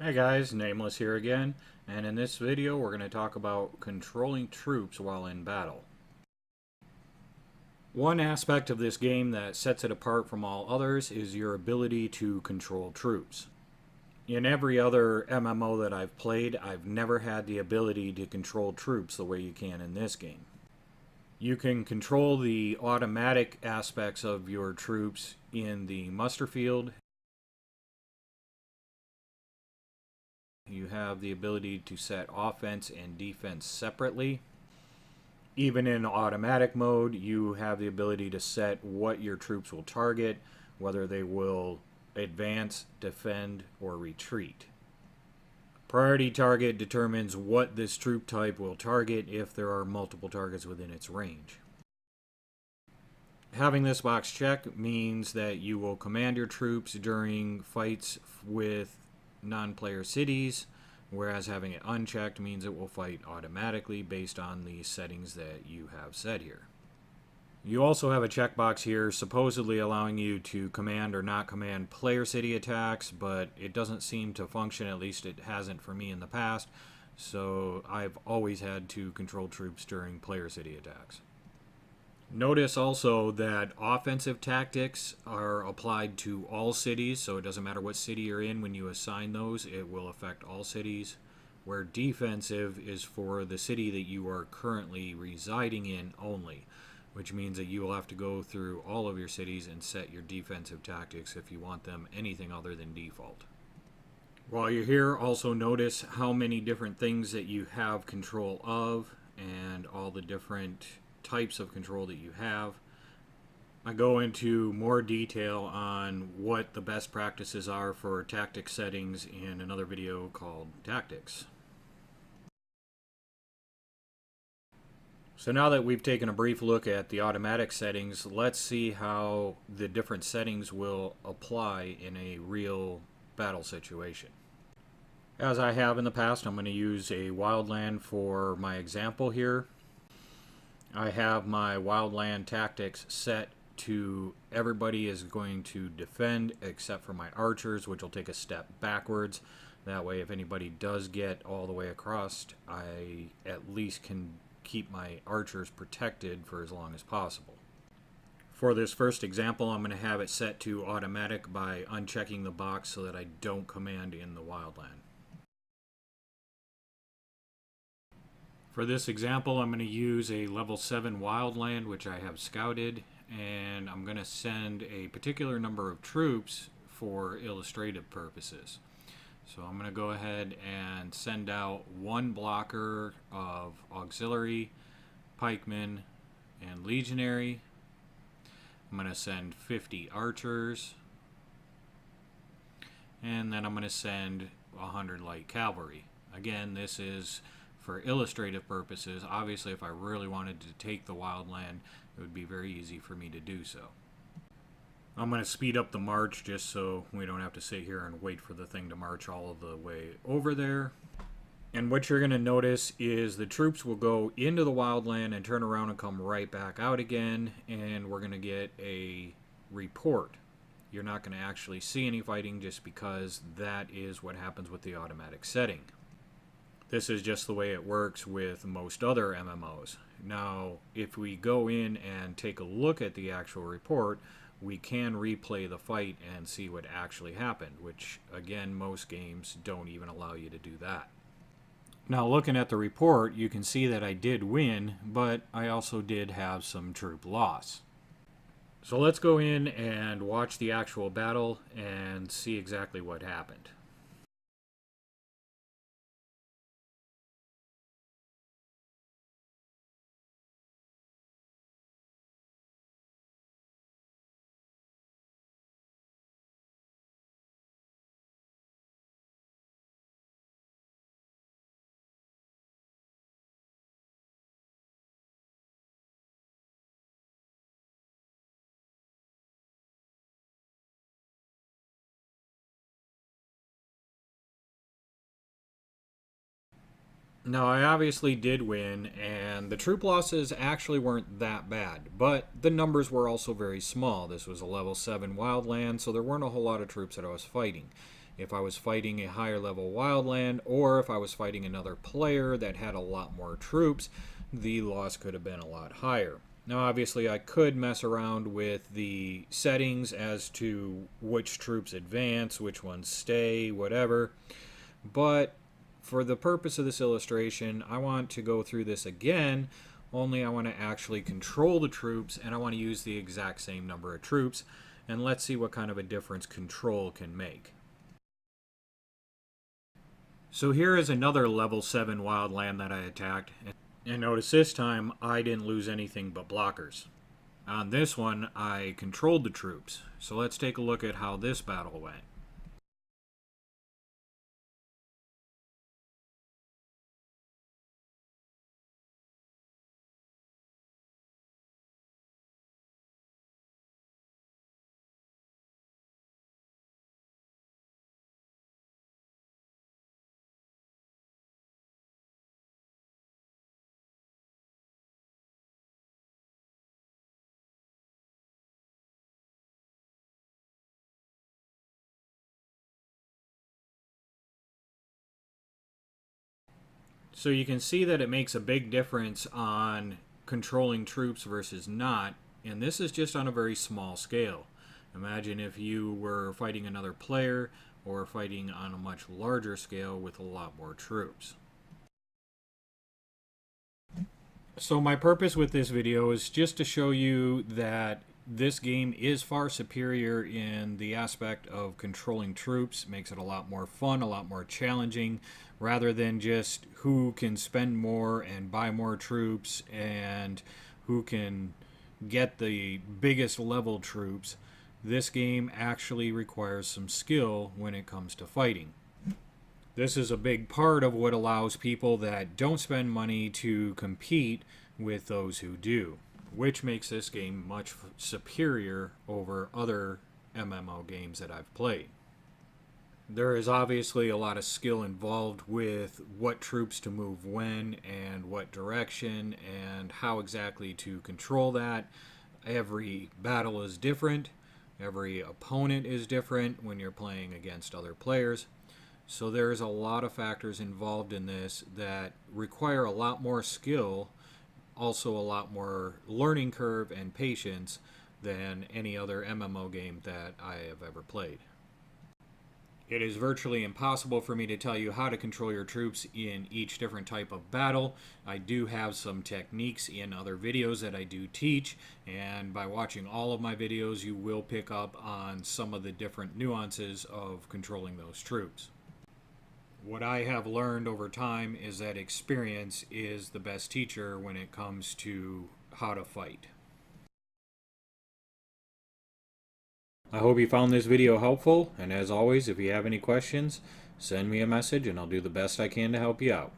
Hey guys, Nameless here again, and in this video we're going to talk about controlling troops while in battle. One aspect of this game that sets it apart from all others is your ability to control troops. In every other MMO that I've played, I've never had the ability to control troops the way you can in this game. You can control the automatic aspects of your troops in the muster field. You have the ability to set offense and defense separately. Even in automatic mode, you have the ability to set what your troops will target, whether they will advance, defend, or retreat. Priority target determines what this troop type will target if there are multiple targets within its range. Having this box checked means that you will command your troops during fights with non-player cities, whereas having it unchecked means it will fight automatically based on the settings that you have set here. You also have a checkbox here supposedly allowing you to command or not command player city attacks, but it doesn't seem to function, at least it hasn't for me in the past, so I've always had to control troops during player city attacks. Notice also that offensive tactics are applied to all cities, so it doesn't matter what city you're in when you assign those, it will affect all cities. Where defensive is for the city that you are currently residing in only, which means that you will have to go through all of your cities and set your defensive tactics if you want them anything other than default. While you're here, also notice how many different things that you have control of and all the different types of control that you have. I go into more detail on what the best practices are for tactic settings in another video called Tactics. So now that we've taken a brief look at the automatic settings, let's see how the different settings will apply in a real battle situation. As I have in the past, I'm going to use a wildland for my example here. I have my wildland tactics set to everybody is going to defend except for my archers, which will take a step backwards. That way if anybody does get all the way across, I at least can keep my archers protected for as long as possible. For this first example, I'm going to have it set to automatic by unchecking the box so that I don't command in the wildland. For this example, I'm going to use a level 7 wildland, which I have scouted, and I'm going to send a particular number of troops for illustrative purposes. So I'm going to go ahead and send out one blocker of auxiliary, pikemen, and legionary. I'm going to send 50 archers, and then I'm going to send 100 light cavalry. Again, this is for illustrative purposes. Obviously, if I really wanted to take the wildland, it would be very easy for me to do so. I'm going to speed up the march just so we don't have to sit here and wait for the thing to march all of the way over there. And what you're going to notice is the troops will go into the wildland and turn around and come right back out again, and we're going to get a report. You're not going to actually see any fighting just because that is what happens with the automatic setting. This is just the way it works with most other MMOs. Now, if we go in and take a look at the actual report, we can replay the fight and see what actually happened, which, again, most games don't even allow you to do that. Now, looking at the report, you can see that I did win, but I also did have some troop loss. So let's go in and watch the actual battle and see exactly what happened. Now, I obviously did win, and the troop losses actually weren't that bad, but the numbers were also very small. This was a level 7 wildland, so there weren't a whole lot of troops that I was fighting. if I was fighting a higher level wildland, or if I was fighting another player that had a lot more troops, the loss could have been a lot higher. Now obviously I could mess around with the settings as to which troops advance, which ones stay, whatever, but for the purpose of this illustration, I want to go through this again, only I want to actually control the troops, and I want to use the exact same number of troops, and let's see what kind of a difference control can make. So here is another level 7 wildland that I attacked, and notice this time I didn't lose anything but blockers. On this one, I controlled the troops, so let's take a look at how this battle went. So you can see that it makes a big difference on controlling troops versus not, and this is just on a very small scale. Imagine if you were fighting another player or fighting on a much larger scale with a lot more troops. So my purpose with this video is just to show you that this game is far superior in the aspect of controlling troops. Makes it a lot more fun, a lot more challenging, rather than just who can spend more and buy more troops and who can get the biggest level troops. This game actually requires some skill when it comes to fighting. This is a big part of what allows people that don't spend money to compete with those who do, which makes this game much superior over other MMO games that I've played. There is obviously a lot of skill involved with what troops to move when and what direction and how exactly to control that. Every battle is different. Every opponent is different when you're playing against other players. So there's a lot of factors involved in this that require a lot more skill, also a lot more learning curve and patience than any other MMO game that I have ever played. It is virtually impossible for me to tell you how to control your troops in each different type of battle. I do have some techniques in other videos that I do teach, and by watching all of my videos you will pick up on some of the different nuances of controlling those troops. What I have learned over time is that experience is the best teacher when it comes to how to fight. I hope you found this video helpful, and as always, if you have any questions, send me a message and I'll do the best I can to help you out.